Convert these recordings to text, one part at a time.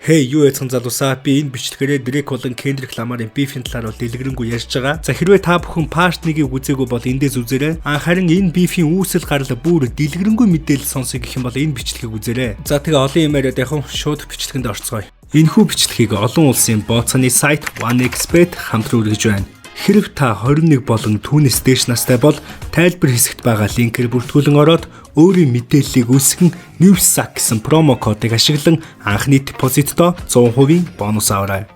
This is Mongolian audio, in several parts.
Хей, юу яцхан залуусаа би энэ бичлэгээрээ Дрейк болон Кендрик Ламарын бифийн талаар бол дэлгэрэнгүй ярьж байгаа. За хэрвээ та бүхэн part 1-ийг үзээгүй бол эндээс үзээрэй. Харин энэ бифийн үүсэл гарал бүр дэлгэрэнгүй мэдээлэл сонсох гэх юм бол энэ бичлэгийг үзээрэй. За тэгээ олон юм яриад яхав шууд бичлэгэнд орцгоё. Энэхүү бичлэгийг олон улсын бооцооны сайт OneXBet хамтран үргэж байна. Хэрв та 21 болон түүнээс дээш настай бол тайлбар хэсэгт байгаа линкээр бүртгүүлэн ороод өөрийн мэдээллийг үүсгэн NewsSack гэсэн промо кодыг ашиглан анхны депозитдоо 100% бонус аваарай.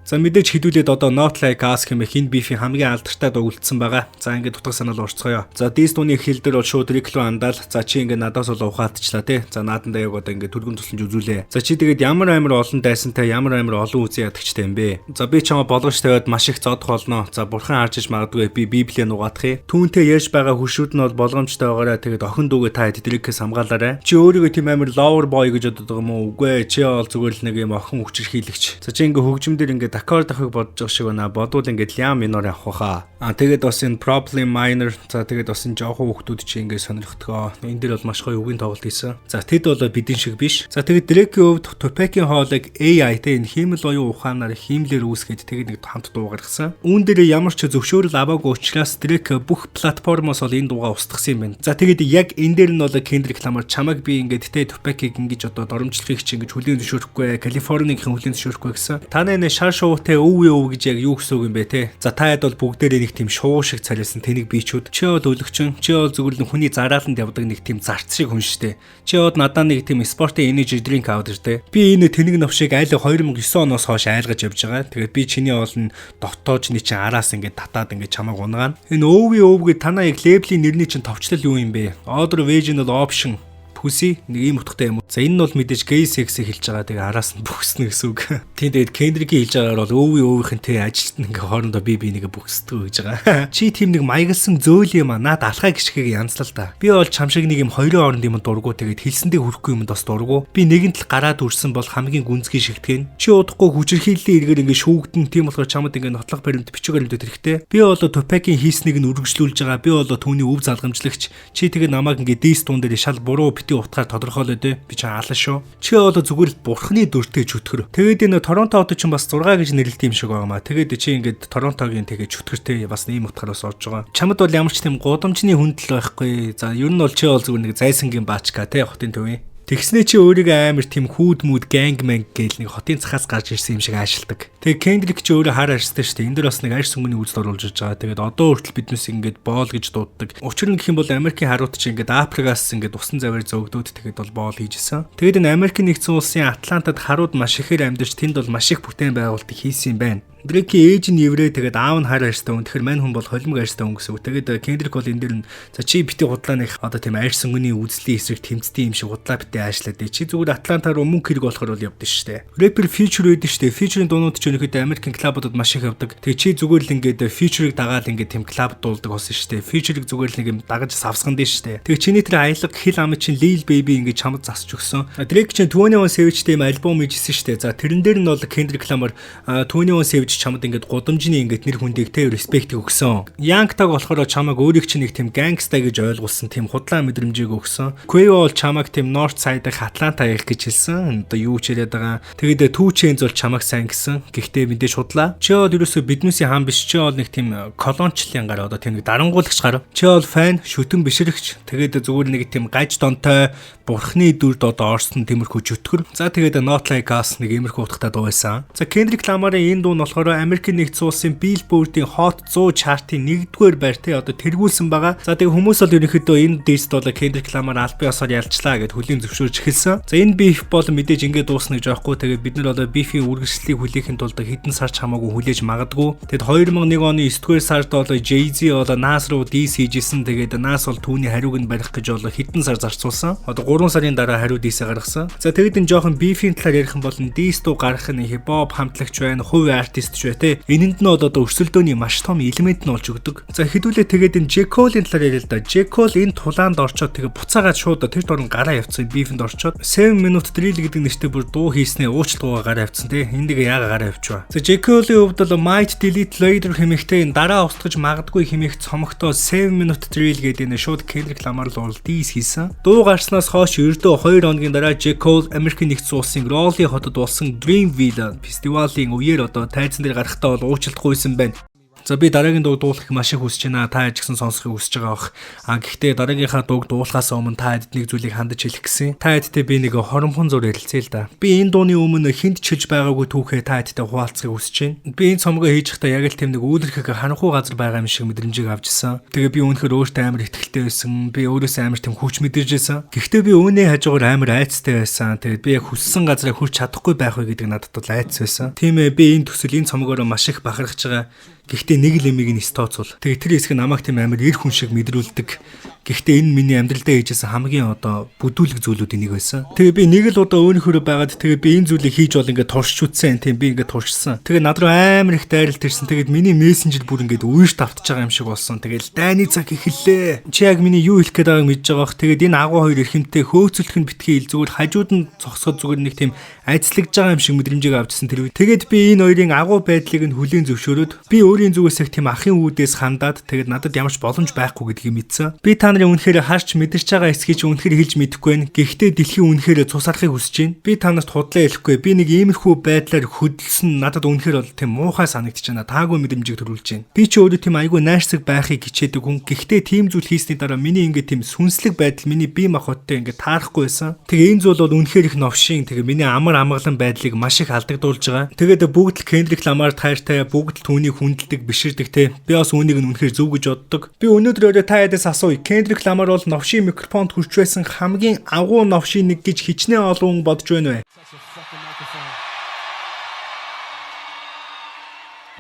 За мэдээж хэдүүлээд одоо Not Like Us хэмээх энэ бифийн хамгийн алдартай дугуулдсан байгаа. За ингээд утга санаал урцгоё. За Disney-ийн хэл дээр бол шууд Дрейк руу андаал. За чи ингээд надаас бол ухаалтчлаа тий. За наадандаа яг одоо ингээд түргэн тусламж үзүүлээ. За чи тэгээд ямар амар олон дайсантай ямар амар олон үзэн ядагчтай юм бэ? За би чамаа болгож тавиад маш их зодох болно. За бурхан харж иж магадгүй би Библийг нугаадах юм. Түүнтэй ярьж байгаа хүшүүд нь бол болгоомжтой байгаараа тэгээд охин дүүгээ та Дрейкээс хамгаалаарай. Чи өөрийгөө тийм амар lover boy гэж боддог юм уу? Үгүй ээ. Чи бол зүгээр л нэг юм охин хүчирхийлэгч. За чи ингээд хөгжмөдөр ингээд аккорд авахыг бодож байгаа шиг байна. Бодвол ингээд ля минор авах хаа. Тэгээд бас энэ problem minor. За тэгээд бас энэ жоохон хүүхдүүд чи ингээд сонирхдгоо. Энэ дээр бол маш гоё үгийн тоглолт хийсэн. За тэд бол бидэн шиг биш. За тэгээд Дрейкийн хувьд Tupac-ийн хоолыг AI тэ энэ хиймэл оюун ухаанаар хиймлэр үүсгээд тэгээд нэг хамт дуу гаргасан. Үүн дээр ямар ч зөвшөөрөл аваагүй учраас Дрейк бүх платформоос бол энэ дуугаа устгасан юм байна. За тэгээд яг энэ дээр нь бол Кендрик Ламар чамайг би ингээд тэ Tupac-ийг ингэж одоо доромжлохыг чи ингэж хүлээн зөвшөөрөхгүй, Калифорнигийн хүлээн зөвшөөрөхгүй гэсэн. Та нэ шар шуутай өвөө гэж яг юу гэсэн үг юм бэ те. За та хэд бол бүгдээрээ нэг тийм шуу шиг царилсан тэнэг биечүүд. Чи бол өлөгчин, чи бол зүгээр л хүний зарааланд явдаг нэг тийм зарц шиг хүн штэ. Чи бол надаа нэг тийм спортын energy drink аваад ирдэ. Би энэ тэнэг навшиг айл 2009 оноос хойш айлгаж явж байгаа. Тэгээд би чиний олон дотоожны чинь араас ингээд татаад ингээд чамайг унгаана. Энэ өвөө гэд танаа яг лейблийн нэрний чинь товчлол юу юм бэ? Order Vaginal Option Pussy нэг ийм утгатай юм уу. За энэ нь бол мэдээж gay sex-ийг хэлж байгаа. Тэгээ араас нь бүхснэ гэсэн үг. Тийм тэгээд Кендрикийн хэлж байгаагаар бол өвийнхэнтэй ажилт нэг хоорондоо би нэг бүхсдэг гэж байгаа. Чи тийм нэг маягалсан зөөл юм аа. Наад алхаа гიშгийг янзлал та. Би бол чам шиг нэг юм хоёрын хооронд юм дургу тэгээд хэлсэндээ хүрэхгүй юмд бас дургу. Би нэгэн тал гараад үрсэн бол хамгийн гүнзгий шигтгэн. Чи удахгүй хүчирхийллийн эргээр ингээд шүүгдэн тийм болохоор чамд ингээд нотлох баримт бичиг баримтууд хэрэгтэй. Би бол Tupac-ийн хийснийг нь үргэлжлүүлж байгаа. Би бол түүний өв залгамжлагч. Чи тэгээд намайг ингээд дис туун дээр шал буруу утгаар тодорхойлоо дээ. Би ч хаалаа шүү. Чи бол зүгээр л бурхны дүртэй чөтгөр. Тэгээд энэ Торонто хотод ч бас 6 гэж нэрлэлт юм шиг байгаамаа. Тэгээд чи ингээд Торонтогийн тэгээ чөтгөртэй бас ийм утгаараас орж байгаа. Чамд бол ямар ч тийм гудамжны хүндэл байхгүй. За ер нь бол чи бол зүгээр нэг зайсангийн баачка те хотын төвийн. Тэгснээ чи өөрийгөө амар тийм хүүд мүд гангманг гээл нэг хотын цахаас гарч ирсэн юм шиг аашилдаг. Тэгээ Кендрик ч өөрөө хар арьстай шүү дээ. Энд дэр бас нэг арьс өнгөний үйлдэл оруулж байгаа. Тэгээд одоо хүртэл биднээс ингээд боол гэж дууддаг. Учир нь гэх юм бол Америкийн харууд чи ингээд Африкаас ингээд усан заваар зөөгдөөд тэгээд бол боол хийжсэн. Тэгээд энэ Америкийн нэгдсэн улсын Атлантад харууд маш ихээр амьдарч тэнд бол маш их бүтээн байгуулалтыг хийсэн юм байна. Дрейкийн ээж нь еврей тэгээд аав нь хар арьстай хүн. Тэгэхээр мань хүн бол холимог арьстай хүн гэсэн үг. Тэгээд Кендрик бол энэ дэр нь за чи бити худлаа нэг одоо тийм арьс өнгөний үзлийн эсрэг тэмцдэг юм шиг худлаа бити аашлаад чи зүгээр Атлантаар мөнгө хэрэг болохоор бол явдсан шүү дээ. Рэпер фичер өгдөн шүү дээ. Фичерийн дуунууд ч өнөөдөр Америкийн клубуудад маш их явдаг. Тэгээ чи зүгээр л ингээд фичерийг дагаад ингээд тийм клуб дуулдаг болсон шүү дээ. Фичерийг зүгээр л нэг юм дагаж савсган дээ шүү дээ. Тэгээ чиний тэр аялга хил ам чинь Lil Baby ингээд чамд засч өгсөн. Дрейк чинь 21 Savage тийм альбом хийжсэн шүү дээ. За тэрэн дээр нь бол Кендрик Ламар 21 Savage чамд ингээд гудамжны ингээд нэр хүндийг тэ респект өгсөн. Young Thug болохоор чамайг өөрийг чинь нэг тийм gangsta гэж ойлгуулсан тийм худлаа мэдрэмжийг өгсөн. Quavo бол чамайг тийм North Side-ах Атланта явах гэж хэлсэн. Одоо юу ч яриад байгаа. Тэгээд 2 Chainz бол чамайг сайн гэсэн. Гэхдээ мэдээж худлаа. Чи бол ерөөсөө биднээсээ хаан биш. Чи бол нэг тийм колончлын гар одоо тийм нэг дарангуулагч гар. Чи бол фан, шүтэн бишрэгч. Тэгээд зүгээр нэг тийм гаж донтой бурхны дүрд одоо орсон тиймэрхүү чөтгөр. За тэгээд Not Like Us нэг иймэрхүү утгатай дуу байсан. За Кендрик Ламарын энэ дуу нь болохоор Америкийн нэгдсэн улсын Billboard-ийн Hot 100 chart-ийн 1-р байр те одоо тэргүүлсэн байгаа. За тэгээд хүмүүс бол ерөнхийдөө энэ дист бол Кендрик Ламар албан ёсоор ялцлаа гэд хүлийн зөвшөөрж эхэлсэн. За энэ биф бол мэдээж ингээд дуусна гэж байхгүй. Тэгээд бид нар одоо бифийн үргэлжлэлийг хүлээхэд тулд хэдэн сарч хамаагүй хүлээж магадгүй. Тэгэд 2001 оны 9-р сард бол Jay-Z бол Nas руу дис хийжсэн. Тэгээд Nas бол түүний хариуг нь барих гэж бол хэдэн сар зарцуулсан. Одоо 3 сарын дараа хариу дисээ гаргасан. За тэгээд энэ жоохон бифийн талаар ярих юм бол дис дуу гаргах нь хип-хоп хамтлагч байна, хувь артист мэдчихвэ те. Энэнд нь одоо өрсөлдөөний маш том элемент нь болж өгдөг. За хэдүүлээ тэгээд энэ J. Cole-ийн талаар яриа л да. J. Cole энэ тулаанд орчоод тэгээ буцаагаад шууд тэр дор нь гараа явцсан beef-нд орчоод 7 minute drill гэдэг нэртэй бүр дуу хийснээ уучлалгуугаа гараа явцсан те. Энд нэг яага гараа явчихва. За J. Cole-ийн хувьд бол Might Delete Later хэмэхтэй дараа устгаж магадгүй хэмээх цомогтоо 7 minute drill гэдэг энэ шууд Kendrick Lamar л дийс хийсэн. Дуу гарснаас хойш ердөө 2 хоногийн дараа J. Cole Америкийн нэгдсэн улсын Raleigh хотод болсон Dreamville фестивалийн үеэр одоо тайзан дээр гарахтаа бол уучлалтгүйсэн байна. За би дараагийн дуу дуулах маш их хүсэж байна. Та ч гэсэн сонсохыг хүсэж байгаа бах. Гэхдээ дараагийнхаа дууг дуулахаас өмнө та хэд нэг зүйлийг хандаж хэлэх гэсэн. Та хэдтэй би нэг хоромхон зур ярилцъя л да. Би энэ дууны өмнө хинт чилж байгаагүй түүхээ та хэдтэй хуваалцахыг хүсэж байна. Би энэ цомгоо хийж байхдаа яг л тэм нэг үүлэрхэг харанхуй газар байгаа юм шиг мэдрэмжийг авч ирсэн. Тэгээ би өнөхөр өөртөө амар ихтэлтэй байсан. Би өөрөөсөө амар тэм хүч мэдэрж байсан. Гэхдээ би үүний хажуугаар амар айцтай байсан. Тэгээд би яг хүссэн газараа хүрч чадахгүй байх вэ гэдэг надад бол айц байсан. Тийм ээ би энэ төсөл энэ цомгоор маш их бахархаж байгаа. Гэхдээ нэг л эмийг нь стооцвол. Тэгээ тэр хэсэг намайг тийм амар эр хүн шиг мэдрүүлдэг. Гэхдээ энэ миний амьдралдаа хийжсэн хамгийн одоо бүдүүлэг зүйлүүдийн нэг байсан. Тэгээ би нэг л удаа өөрийнхөө байгаад тэгээ би энэ зүйлийг хийж бол ингээд туршиж үтсэн. Тийм би ингээд туршсан. Тэгээ над руу амар их дайралт ирсэн. Тэгээд миний мессенжер бүр ингээд үерш давтаж байгаа юм шиг болсон. Тэгээл дайны цаг эхэллээ. Чи яг миний юу хэлэх гээд байгааг мэдж байгаа бох. Тэгээд энэ агуу хоёр эрхэмтэй хөөцөлдөх нь битгий ил зүгээр хажууд нь зогсоход зүгээр нэг тийм айцлагдж байгаа юм шиг мэдрэмжийг авчихсан тэр үе. Тэгээд би энэ хоёрын агуу байдлыг нь хүлээн зөвшөөрөөд би өөрийн зүгээс их тийм ахын үүдээс хандаад тэгээд надад ямарч боломж байхгүй гэдгийг мэдсэн. Би та нарын үнэхээр харж мэдэрч байгаа эсхийг үнэхээр хэлж мэдэхгүй байна. Гэхдээ дэлхийн үнэхээр цусарахыг хүсэж байна. Би та нарт худлаа хэлэхгүй. Би нэг иймэрхүү байдлаар хөдөлсөн надад үнэхээр бол тийм муухай санагдаж байна. Таагүй мэдрэмжийг төрүүлж байна. Би ч өөрөө тийм айгүй найрсаг байхыг хичээдэг хүн. Гэхдээ тийм зүйл хийсний дараа миний ингээд тийм сүнслэг байдал миний бие махбодтой ингээд таарахгүй байсан. Тэгээ энэ зүйл бол үнэхээр их новшин. Тэгээ миний амар амгалан байдлыг маш их алдагдуулж байгаа. Тэгээд бүгд л Kendrick Lamar-т хайртай, бүгд л түүнийг хүндэлдэг биширдэг те. Би бас үүнийг нь үнэхээр зөв гэж боддог. Би өнөөдөр өөрөө та ядаас асууя. Kendrick Lamar бол новшийн микрофонд хүрч байсан хамгийн агуу новшийн нэг гэж хичнээн олон бодож байна вэ?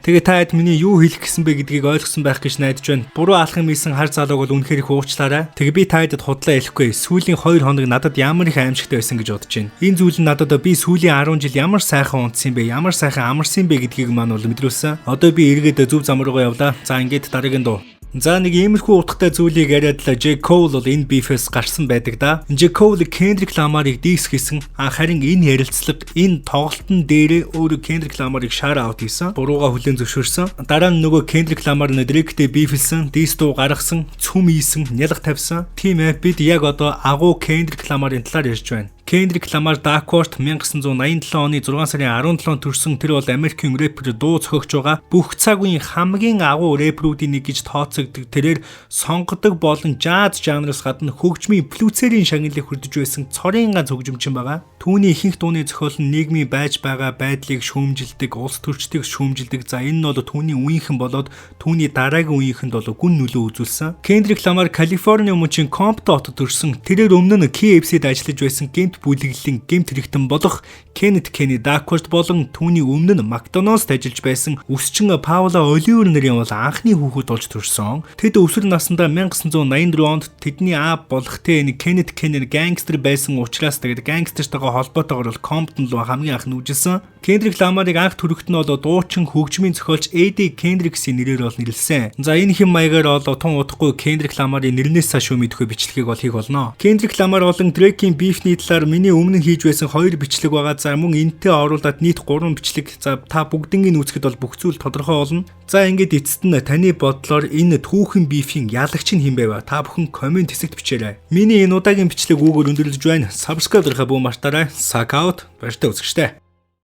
Тэгээ та хэд миний юу хэлэх гэсэн бэ гэдгийг ойлгосон байх гэж найдаж байна. Буруу алхам хийсэн хар залууг бол үнэхээр их уучлаарай. Тэгээ би та хэдэд худлаа хэлэхгүй. Сүүлийн 2 хоног надад ямар их аимшигтай байсан гэж бодож байна. Энэ зүйл нь надад би сүүлийн 10 жил ямар сайхан унтсан бэ, ямар сайхан амарсан бэ гэдгийг маань бол мэдрүүлсэн. Одоо би эргээд зөв зам руугаа явлаа. За ингээд дараагийн дуу. За нэг иймэрхүү утгатай зүйлийг яриад л J. Cole бол энэ beef-с гарсан байдаг да. J. Cole Kendrick Lamar-ыг дийс хийсэн. Харин энэ ярилцлага энэ тоглолтын дээрээ өөрөө Kendrick Lamar-ыг shout out хийсэн. Бурууга хүлээн зөвшөөрсөн. Дараа нь нөгөө Kendrick Lamar-ны Drake-тэй beef-лсэн, дийс дуу гаргасан, цүм ийсэн, нялга тавьсан. Тийм ээ бид яг одоо агуу Kendrick Lamar-ын талаар ярьж байна. Kendrick Lamar Dark Horse 1987 оны 6 сарын 17-нд төрсэн. Тэр бол Америкийн рэпер дуу зохиогч байгаа. Бүх цаг үеийн хамгийн агуу рэперүүдийн нэг гэж тооцогддог. Тэрээр сонгодог болон jazz жанраас гадна хөгжмийн плюцерийн шагналыг хүрдэж байсан цорын ганц хөгжимчин байгаа. Түүний ихэнх дууны зохиол нь нийгмийн байж байгаа байдлыг шүүмжилдэг, улс төрчдийг шүүмжилдэг. За энэ нь бол түүний үеийнхэн болоод түүний дараагийн үеийнхэнд бол гүн нөлөө үзүүлсэн. Kendrick Lamar Калифорни мужийн Compton хотод төрсэн. Тэрээр өмнө нь KFC-д ажиллаж байсан бүлэглэлийн гэмт хэрэгтэн болох Kenneth Kenny Dark-Horse болон түүний өмнө нь McDonald's-д ажиллаж байсан өсчин Paula Oliver нарын бол анхны хүүхэд болж төрсөн. Тэд өсвөр наснда 1984 онд тэдний аав болох нэг Kenneth Kenny гангстер байсан учраас тэгээд гангстертайгаа холбоотойгоор бол Compton руу хамгийн анх нүүжсэн. Kendrick Lamar-ыг анх төрөхт нь бол дуучин хөгжмийн зохиолч Eddie Kendricks-ийн нэрээр бол нэрлсэн. За энэ хэм маягаар бол тун удахгүй Kendrick Lamar-ын нэрнээс цааш мэдхгүй бичлэгийг бол хийх болно. Kendrick Lamar болон Drake-ийн beef-ний талаар миний өмнө хийж байсан 2 бичлэг байгаа. За мөн энэтэй оруулаад нийт 3 бичлэг. За та бүгднийг үзэхэд бол бүх зүйл тодорхой болно. За ингээд эцэст нь таны бодлоор энэ түүхэн beef-ийн ялагч нь хэн байв? Та бүхэн комент хэсэгт бичээрэй. Миний энэ удаагийн бичлэг үүгээр өндөрлөж байна. Subscribe дарахаа бүү мартаарай. Suck out. Баяртай үзэгчтэй.